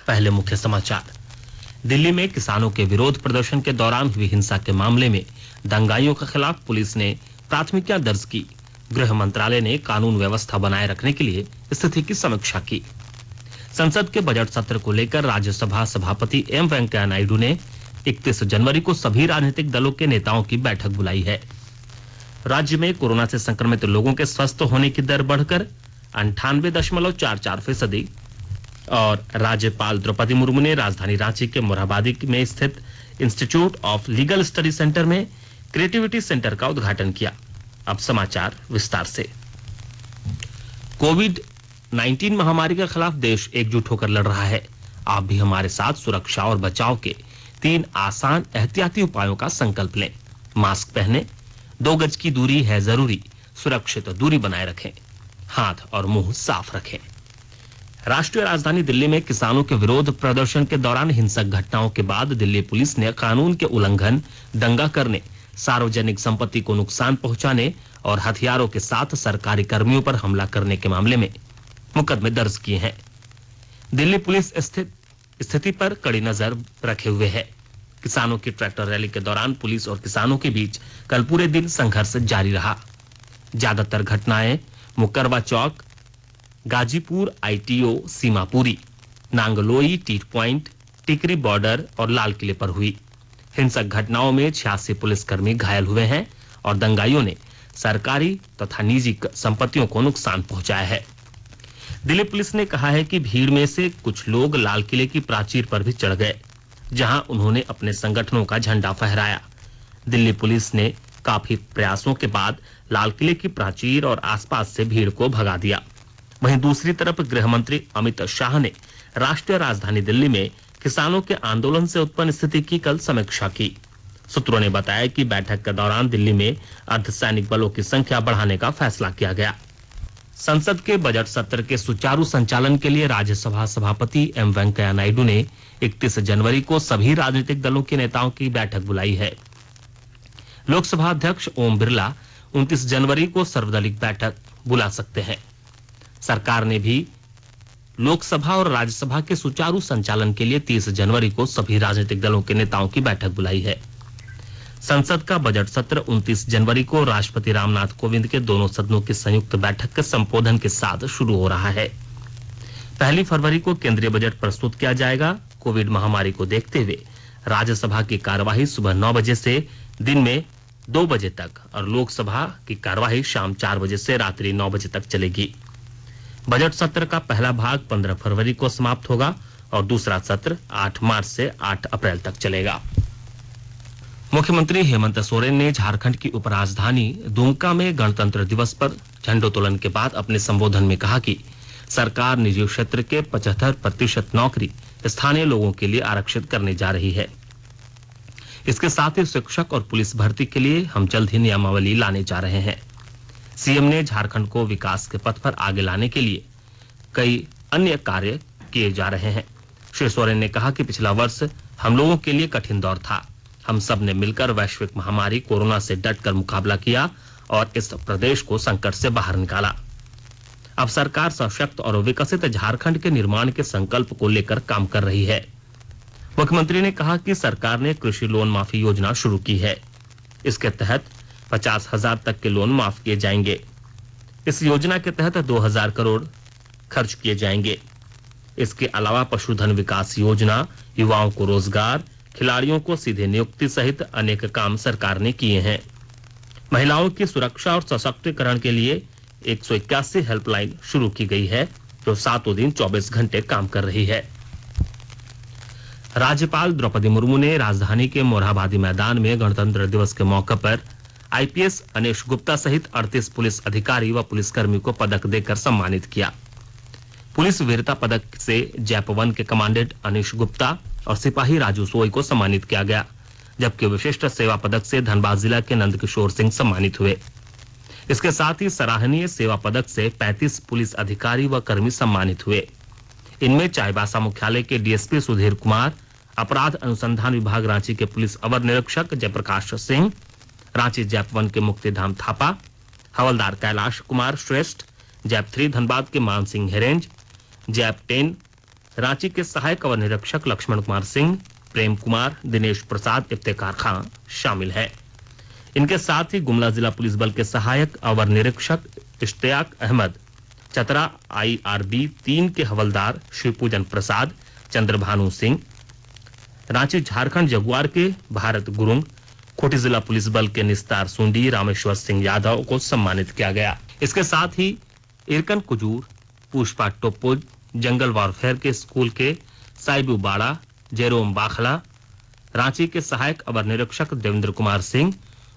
पहले मुख्य समाचार। दिल्ली में किसानों के विरोध प्रदर्शन के दौरान हुई हिंसा के मामले में दंगाइयों के खिलाफ पुलिस ने प्राथमिकियां दर्ज की। गृह मंत्रालय ने कानून व्यवस्था बनाए रखने के लिए स्थिति की समीक्षा की। संसद के बजट सत्र को लेकर राज्यसभा सभापति एम वेंकैया नायडू ने 31 जनवरी को सभी राजनीतिक दलों के नेताओं की बैठक बुलाई है। राज्य में कोरोना से संक्रमित लोगों के स्वस्थ होने की दर बढ़कर 98.44% और राज्यपाल द्रौपदी मुर्मू ने राजधानी रांची के मोरहाबादी में स्थित institute of legal study centre में क्रिएटिविटी सेंटर का उद्घाटन किया। अब समाचार विस्तार से। कोविड-19 महामारी के खिलाफ देश एकजुट होकर लड़ रहा है। आप भी हमारे साथ सुरक्षा और बचाव के 3 आसान एहतियाती उपायों का संकल्प लें। मास्क पहनें, 2 गज की दूरी है जरूरी, सुरक्षित दूरी बनाए रखें, हाथ और मुंह साफ रखें। राष्ट्रीय राजधानी दिल्ली में किसानों के विरोध प्रदर्शन के दौरान हिंसक घटनाओं के बाद दिल्ली पुलिस ने कानून के उल्लंघन, दंगा करने, सार्वजनिक संपत्ति को नुकसान पहुंचाने और हथियारों के साथ सरकारी कर्मियों पर हमला करने के मामले में मुकदमे दर्ज किए हैं। दिल्ली पुलिस स्थिति पर कड़ी नजर रखे हुए है। किसानों की ट्रैक्टर रैली के दौरान पुलिस और किसानों के बीच कल पूरे दिन संघर्ष जारी रहा। ज्यादातर घटनाएं Mukarba Chowk, Ghazipur ITO Seemapuri, Nangloi T point, Tikri border और लाल किले पर हुई। हिंसक घटनाओं में 86 पुलिसकर्मी घायल हुए हैं और दंगाइयों ने सरकारी तथा निजी संपत्तियों को नुकसान पहुंचाया है। दिल्ली पुलिस ने कहा है कि भीड़ में से कुछ लोग लाल किले की प्राचीर पर भी चढ़ गए, जहां उन्होंने अपने संगठनों का झंडा फहराया। दिल्ली पुलिस ने काफी प्रयासों के बाद लाल किले की प्राचीर और आसपास से भीड़ को भगा दिया। वहीं दूसरी तरफ गृह मंत्री अमित शाह ने राष्ट्रीय राजधानी दिल्ली में किसानों के आंदोलन से उत्पन्न स्थिति की कल समीक्षा की। सूत्रों ने बताया कि बैठक के दौरान दिल्ली में अर्धसैनिक बलों की संख्या बढ़ाने का फैसला किया गया। संसद के बजट सत्र के सुचारू संचालन के लिए राज्यसभा सभापति एम वेंकैया नायडू ने 31 जनवरी को सभी राजनीतिक दलों के नेताओं की बैठक बुलाई है। लोकसभा अध्यक्ष ओम बिरला 29 जनवरी को सर्वदलीय बैठक बुला सकते हैं। सरकार ने भी लोकसभा और राज्यसभा के सुचारू संचालन के लिए 30 जनवरी को सभी राजनीतिक दलों के नेताओं की बैठक बुलाई है। संसद का बजट सत्र 29 जनवरी को राष्ट्रपति रामनाथ कोविंद के दोनों सदनों की संयुक्त बैठक के संबोधन के साथ शुरू हो रहा है। 1 फरवरी को केंद्रीय बजट प्रस्तुत किया जाएगा। कोविड महामारी को देखते हुए राज्यसभा की कार्यवाही सुबह 9 बजे से दिन में 2 बजे तक और लोकसभा की कार्यवाही शाम 4 बजे से रात्रि 9 बजे तक चलेगी। बजट सत्र का पहला भाग 15 फरवरी को समाप्त होगा और दूसरा सत्र 8 मार्च से 8 अप्रैल तक चलेगा। मुख्यमंत्री हेमंत सोरेन ने झारखंड की उपराजधानी दुमका में गणतंत्र दिवस पर झंडोत्तोलन के बाद अपने संबोधन में कहा कि सरकार निजी क्षेत्र के 75% नौकरी स्थानीय लोगों के लिए आरक्षित करने जा रही है। इसके साथ ही शिक्षक और पुलिस भर्ती के लिए हम जल्द ही नियमावली लाने जा रहे हैं। सीएम ने झारखंड को विकास के पथ पर आगे लाने के लिए कई अन्य कार्य किए जा रहे हैं। श्री सोरेन ने कहा कि पिछला वर्ष हम लोगों के लिए कठिन दौर था। हम सब ने मिलकर वैश्विक महामारी कोरोना से डटकर मुकाबला किया और इस प्रदेश को संकट से बाहर निकाला। अब सरकार सशक्त और विकसित झारखंड के निर्माण के संकल्प को लेकर काम कर रही है। मुख्यमंत्री ने कहा कि सरकार ने कृषि लोन माफी योजना शुरू की है। इसके तहत 50,000 तक के लोन माफ किए जाएंगे। इस योजना के तहत 2,000 करोड़ खर्च किए जाएंगे। इसके अलावा पशुधन विकास योजना, युवाओं को रोजगार, खिलाड़ियों को सीधे नियुक्ति सहित अनेक काम सरकार ने किए हैं। महिलाओं की सुरक्षा और सशक्तिकरण के लिए 181 हेल्पलाइन शुरू की गई है, जो 7 दिन 24 घंटे काम कर रही है। राज्यपाल द्रौपदी मुर्मू ने राजधानी के मोरहाबादी मैदान में गणतंत्र दिवस के मौके पर आईपीएस अनिश गुप्ता सहित 38 पुलिस अधिकारी व पुलिसकर्मी को पदक देकर सम्मानित किया। पुलिस वीरता पदक से जैप 1 के कमांडेंट अनिश गुप्ता और सिपाही राजू सोई को सम्मानित किया गया, जबकि विशिष्ट सेवा पदक से धनबाद जिला के नंदकिशोर सिंह सम्मानित हुए। इसके साथ ही सराहनीय सेवा पदक से 35 पुलिस अधिकारी व कर्मी सम्मानित हुए। इनमें चाईबासा मुख्यालय के डीएसपी सुधीर कुमार, अपराध अनुसंधान विभाग रांची के पुलिस अवर निरीक्षक जयप्रकाश सिंह, रांची जैप 1 के मुक्तिधाम थापा, हवलदार कैलाश कुमार श्रेष्ठ, जैप 3 धनबाद के मान सिंह हेरेंज, जैप 10 रांची के सहायक अवर निरीक्षक लक्ष्मण कुमार सिंह, प्रेम कुमार, दिनेश प्रसाद, इफ्तेकार खां शामिल है। इनके साथ ही गुमला जिला पुलिस बल के सहायक अवर निरीक्षक इश्तियाक अहमद, चतरा IRB 3 के हवलदार शिवपूजन प्रसाद, चंद्रभानु सिंह, रांची झारखंड जगुआर के भारत गुरुंग, खूंटी जिला पुलिस बल के निस्तार सुंडी, रामेश्वर सिंह यादव को सम्मानित किया गया। इसके साथ ही इरकन कुजूर, पुष्पा टोप्पो, जंगल वॉरफेयर के स्कूल के साइबू बाड़ा, जेरोम बाखला, रांची के सहायक अवर निरीक्षक देवेंद्र कुमार सिंह,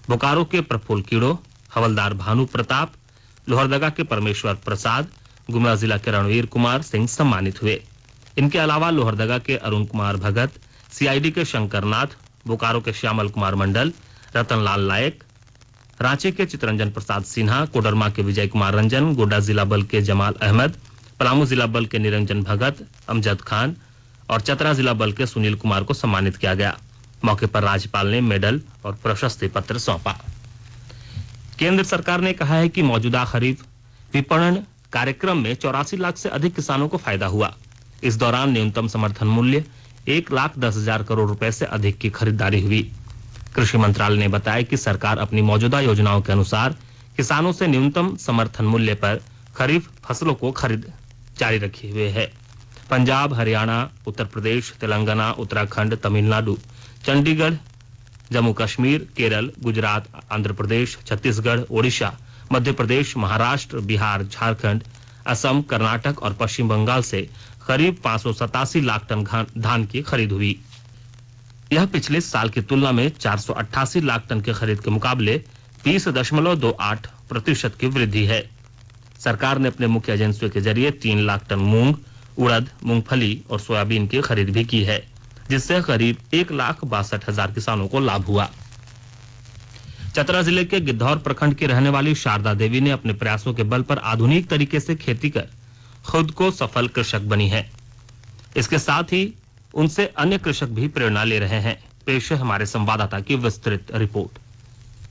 बोकारो के प्रफुल्ल कीड़ो, हवलदार भानु प्रताप, लोहरदगा के परमेश्वर प्रसाद, गुमला जिला के रणवीर कुमार सिंह सम्मानित हुए। इनके अलावा लोहरदगा के अरुण कुमार भगत, CID के शंकरनाथ, बोकारो के श्यामल कुमार मंडल, रतनलाल नायक, रांची के चितरंजन प्रसाद सिन्हा, कोडरमा के विजय कुमार रंजन, गोड्डा जिला बल के जमाल अहमद, पलामू जिला बल के निरंजन भगत, अमजद खान और चतरा जिला बल के सुनील कुमार को सम्मानित किया गया। मौके पर राज्यपाल ने मेडल और प्रशस्ति पत्र सौंपा। केंद्र सरकार ने कहा है कि मौजूदा खरीफ विपणन कार्यक्रम में 84 लाख से अधिक किसानों को फायदा हुआ। इस दौरान न्यूनतम समर्थन मूल्य 1,10,000 करोड़ रुपए से अधिक की खरीदारी हुई। कृषि मंत्रालय ने बताया कि सरकार अपनी मौजूदा योजनाओं के अनुसार किसानों से न्यूनतम समर्थन मूल्य पर खरीफ फसलों को खरीद जारी रखे हुए है। पंजाब, हरियाणा, उत्तर प्रदेश, तेलंगाना, उत्तराखंड, तमिलनाडु, चंडीगढ़, जम्मू कश्मीर, केरल, गुजरात, आंध्र प्रदेश, छत्तीसगढ़, ओडिशा, मध्य प्रदेश, महाराष्ट्र, बिहार, झारखंड, असम, कर्नाटक और पश्चिम बंगाल से करीब 587 लाख टन धान की खरीद हुई। यह पिछले साल की तुलना में 488 लाख टन की खरीद के मुकाबले 20.28% की वृद्धि है। सरकार ने अपने मुख्य एजेंसियों के जरिए 3 लाख टन मूंग, उड़द, मूंगफली और सोयाबीन की खरीद भी की है, जिससे करीब 1,62,000 किसानों को लाभ हुआ। चतरा जिले के गिद्धौर प्रखंड की रहने वाली शारदा देवी ने अपने प्रयासों के बल पर आधुनिक तरीके से खेती कर खुद को सफल कृषक बनी है। इसके साथ ही उनसे अन्य कृषक भी प्रेरणा ले रहे हैं। पेश है हमारे संवाददाता की विस्तृत रिपोर्ट।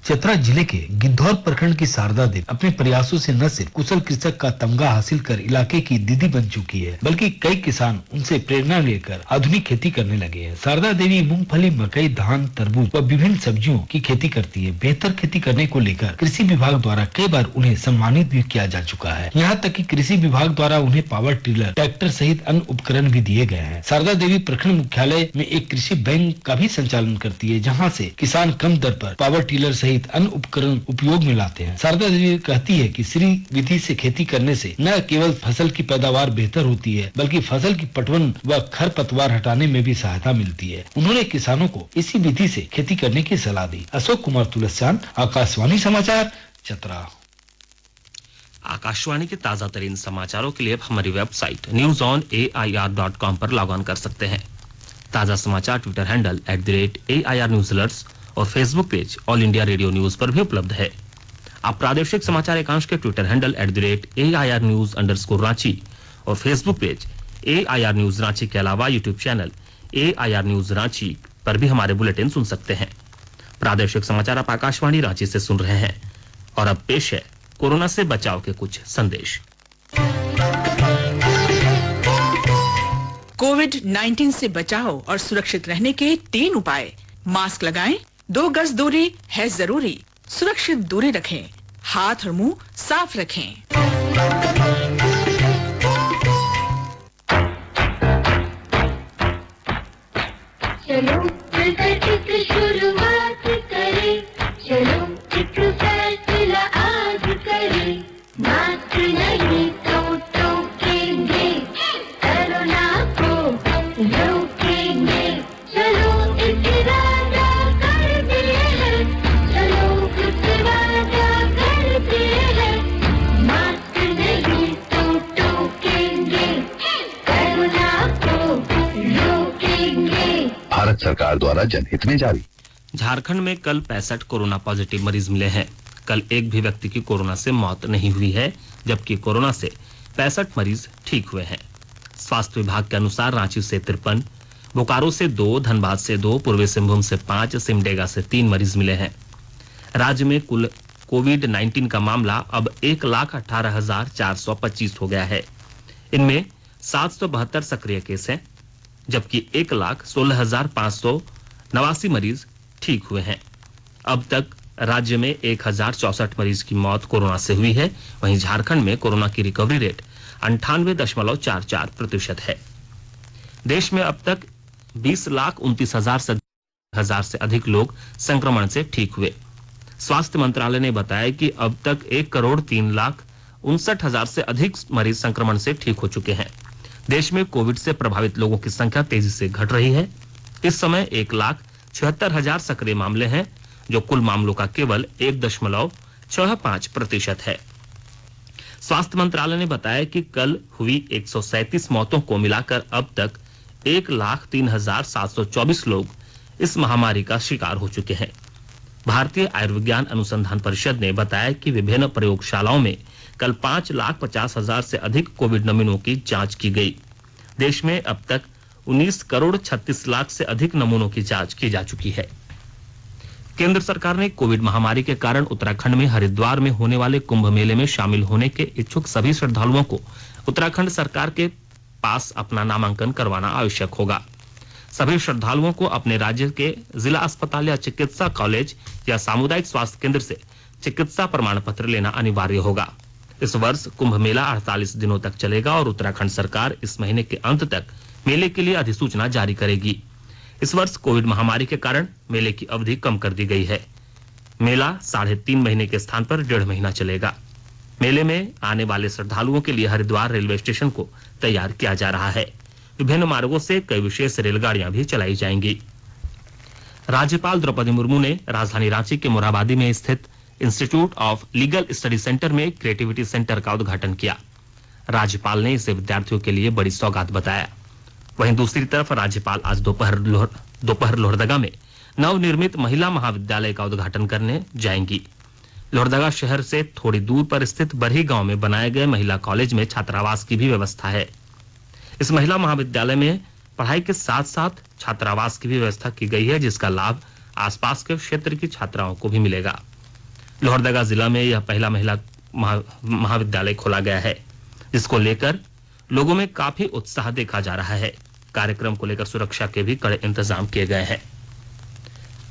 चतरा जिले के गिद्धौर प्रखंड की शारदा देवी अपने प्रयासों से न सिर्फ कुशल कृषक का तमगा हासिल कर इलाके की दीदी बन चुकी है, बल्कि कई किसान उनसे प्रेरणा लेकर आधुनिक खेती करने लगे हैं। शारदा देवी मूंगफली, मकई, धान, तरबूज व विभिन्न सब्जियों की खेती करती है। बेहतर खेती करने को लेकर कृषि विभाग द्वारा कई बार उन्हें सम्मानित भी किया जा चुका है। यहाँ तक कि कृषि विभाग द्वारा उन्हें पावर टिलर, ट्रैक्टर सहित अन्य उपकरण भी दिए गए हैं। शारदा देवी प्रखंड मुख्यालय में एक कृषि बैंक का भी संचालन करती है, जहाँ से किसान कम दर पर पावर टिलर सहित अन्य उपकरण उपयोग में लाते हैं। शारदा देवी कहती है कि श्री विधि से खेती करने से न केवल फसल की पैदावार बेहतर होती है, बल्कि फसल की पटवन व खरपतवार हटाने में भी सहायता मिलती है। उन्होंने किसानों को इसी विधि से खेती करने की सलाह दी। अशोक कुमार तुलसियान, आकाशवाणी समाचार, चतरा। आकाशवाणी के ताजा तरीन समाचारों के लिए हमारी वेबसाइट newsonair.com पर लॉग ऑन कर सकते हैं। ताजा समाचार Twitter handle @AIR news alerts और Facebook page All India Radio news पर भी उपलब्ध है। आप प्रादेशिक समाचार एकांश के ट्विटर हैंडल @AIR न्यूज _ और Facebook page AIR news Ranchi के अलावा YouTube channel AIR news Ranchi पर भी हमारे बुलेटिन सुन सकते हैं। प्रादेशिक समाचार आप आकाशवाणी रांची से सुन रहे हैं और अब पेश है कोरोना से बचाव के कुछ संदेश। कोविड-19 से बचाव और सुरक्षित रहने के 3 उपाय। मास्क लगाएं, 2 गज दूरी है जरूरी, सुरक्षित दूरी रखें, हाथ और मुंह साफ रखें। चलो मिलकर एक शुरुआत करें, चलो एक फैसला आज करें, मास्क नहीं तो टोकेंगे, कोरोना को रोकेंगे, चलो एक वादा करते हैं, चलो एक वादा करते हैं, मास्क नहीं तो टोकेंगे, कोरोना को रोकेंगे। भारत सरकार द्वारा जनहित में जारी। झारखंड में कल 65 कोरोना पॉजिटिव मरीज मिले हैं। कल एक भी व्यक्ति की कोरोना से मौत नहीं हुई है, जबकि कोरोना से 65 मरीज ठीक हुए हैं। स्वास्थ्य विभाग के अनुसार रांची से 53, बोकारो से 2, धनबाद से 2, पूर्वी सिंहभूम से 5, सिमडेगा से 3 मरीज मिले हैं। राज्य में कुल कोविड-19 का मामला अब 1,18,425 हो गया है। इनमें 772 सक्रिय केस हैं, जबकि 1,16,589 मरीज ठीक हुए हैं। अब तक राज्य में 1,064 मरीज की मौत कोरोना से हुई है। वहीं झारखंड में कोरोना की रिकवरी रेट 98.44% है। देश में अब तक 20,29,000 से अधिक लोग संक्रमण से ठीक हुए। स्वास्थ्य मंत्रालय ने बताया कि अब तक 1,03,59,000 से अधिक मरीज संक्रमण से ठीक हो चुके हैं। देश में कोविड से प्रभावित लोगों की संख्या तेजी से घट रही है। इस समय 1,76,000 सक्रिय मामले हैं, जो कुल मामलों का केवल 1.65% है। स्वास्थ्य मंत्रालय ने बताया कि कल हुई 137 मौतों को मिलाकर अब तक 1,03,724 लोग इस महामारी का शिकार हो चुके हैं। भारतीय आयुर्विज्ञान अनुसंधान परिषद ने बताया कि विभिन्न प्रयोगशालाओं में कल 5,50,000 से अधिक कोविड नमूनों की जांच की गई। देश में अब तक 19,36,00,000 से अधिक नमूनों की जांच की जा चुकी है। केंद्र सरकार ने कोविड महामारी के कारण उत्तराखंड में हरिद्वार में होने वाले कुंभ मेले में शामिल होने के इच्छुक सभी श्रद्धालुओं को उत्तराखंड सरकार के पास अपना नामांकन करवाना आवश्यक होगा। सभी श्रद्धालुओं को अपने राज्य के जिला अस्पताल या चिकित्सा कॉलेज या सामुदायिक स्वास्थ्य केंद्र से चिकित्सा प्रमाण पत्र लेना अनिवार्य होगा। इस वर्ष कुंभ मेला 48 दिनों तक चलेगा और उत्तराखंड सरकार इस महीने के अंत तक मेले के लिए अधिसूचना जारी करेगी। इस वर्ष कोविड महामारी के कारण मेले की अवधि कम कर दी गई है। मेला 3.5 महीने के स्थान पर 1.5 महीना चलेगा। मेले में आने वाले श्रद्धालुओं के लिए हरिद्वार रेलवे स्टेशन को तैयार किया जा रहा है। विभिन्न मार्गों से कई विशेष रेलगाड़ियां भी चलाई जाएंगी। राज्यपाल द्रौपदी मुर्मू ने राजधानी रांची के मोरहाबादी में स्थित institute of legal study centre में क्रिएटिविटी सेंटर का उद्घाटन किया। राज्यपाल ने इसे विद्यार्थियों के लिए बड़ी सौगात बताया। वहीं दूसरी तरफ राज्यपाल आज दोपहर लोहरदगा में नवनिर्मित महिला महाविद्यालय का उद्घाटन करने जाएंगी। लोहरदगा शहर से थोड़ी दूर पर स्थित बरही गांव में बनाए गए महिला कॉलेज में छात्रावास की भी व्यवस्था है। इस महिला महाविद्यालय में पढ़ाई के साथ साथ छात्रावास की भी व्यवस्था की गई है, जिसका लाभ आसपास के क्षेत्र की छात्राओं को भी मिलेगा। लोहरदगा जिला में यह पहला महिला महाविद्यालय खोला गया है, जिसको लेकर लोगों में काफी उत्साह देखा जा रहा है। कार्यक्रम को लेकर सुरक्षा के भी कड़े इंतजाम किए गए हैं।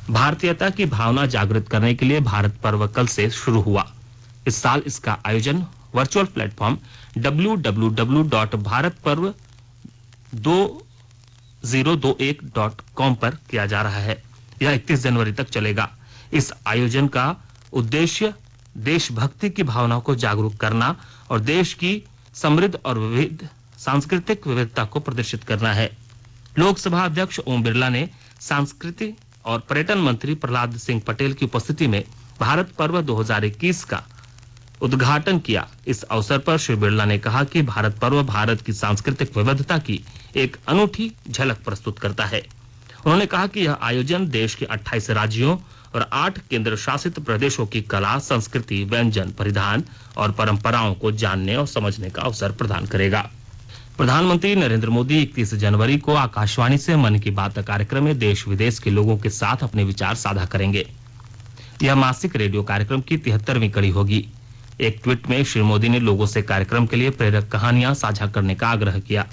भारतीयता की भावना जागृत करने के लिए भारत पर्व कल से शुरू हुआ। इस साल इसका आयोजन वर्चुअल प्लेटफॉर्म www.bharatparv2021.com पर किया जा रहा है। यह 31 जनवरी तक चलेगा। इस आयोजन का उद्देश्य देशभक्ति की भावना को जागरूक करना और देश की समृद्ध और विविध सांस्कृतिक विविधता को प्रदर्शित करना है। लोकसभा अध्यक्ष ओम बिरला ने संस्कृति और पर्यटन मंत्री प्रहलाद सिंह पटेल की उपस्थिति में भारत पर्व 2021 का उद्घाटन किया। इस अवसर पर श्री बिरला ने कहा कि भारत पर्व भारत की सांस्कृतिक विविधता की एक अनूठी झलक प्रस्तुत करता है। उन्होंने कहा कि यह आयोजन देश के 28 राज्यों और 8 केंद्र शासित प्रदेशों की कला, संस्कृति, व्यंजन, परिधान और परंपराओं को जानने और समझने का अवसर प्रदान करेगा। प्रधानमंत्री नरेंद्र मोदी 31 जनवरी को आकाशवाणी से मन की बात कार्यक्रम में देश विदेश के लोगों के साथ अपने विचार साझा करेंगे। यह मासिक रेडियो कार्यक्रम की 73वीं कड़ी होगी। एक ट्वीट में श्री मोदी ने लोगों से कार्यक्रम के लिए प्रेरक कहानियां साझा करने का आग्रह किया।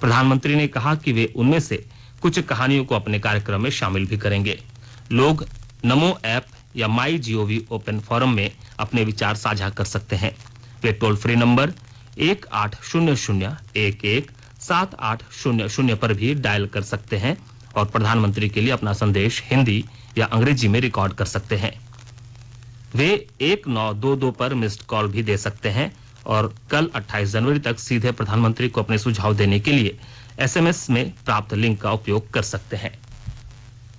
प्रधानमंत्री ने कहा कि वे उनमें से कुछ कहानियों को अपने कार्यक्रम में शामिल भी करेंगे। लोग नमो ऐप या माई जीओवी ओपन फोरम में अपने विचार साझा कर सकते हैं। वे टोल फ्री नंबर 1800-11-7800 पर भी डायल कर सकते हैं और प्रधानमंत्री के लिए अपना संदेश हिंदी या अंग्रेजी में रिकॉर्ड कर सकते हैं। वे 1922 पर मिस्ड कॉल भी दे सकते हैं और कल 28 जनवरी तक सीधे प्रधानमंत्री को अपने सुझाव देने के लिए एसएमएस में प्राप्त लिंक का उपयोग कर सकते हैं।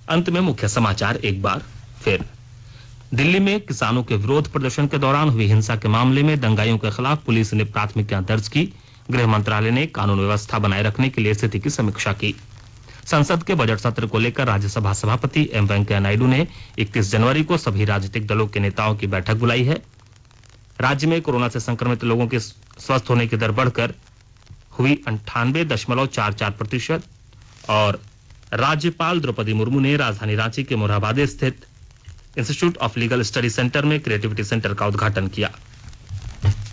अंत में मुख्य समाचार एक बार फिर। दिल्ली में किसानों के विरोध प्रदर्शन के दौरान हुई हिंसा के मामले में दंगाइयों के खिलाफ पुलिस ने प्राथमिकियां दर्ज की। गृह मंत्रालय ने कानून व्यवस्था बनाए रखने के लिए स्थिति की समीक्षा की। संसद के बजट सत्र को लेकर राज्यसभा सभापति एम वेंकैया नायडू ने 31 जनवरी को सभी राजनीतिक दलों के नेताओं की बैठक बुलाई है। राज्य में कोरोना से संक्रमित लोगों के स्वस्थ होने की दर बढ़कर हुई 98.44% और राज्यपाल द्रौपदी मुर्मू ने राजधानी रांची के मोरहाबादी स्थित institute of legal study centre में क्रिएटिविटी सेंटर का उद्घाटन किया।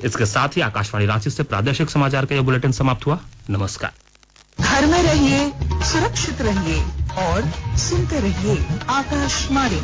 इसके साथ ही आकाशवाणी रांची से प्रादेशिक समाचार का यह बुलेटिन समाप्त हुआ। नमस्कार। घर में रहिए, सुरक्षित रहिए और सुनते रहिए आकाशवाणी।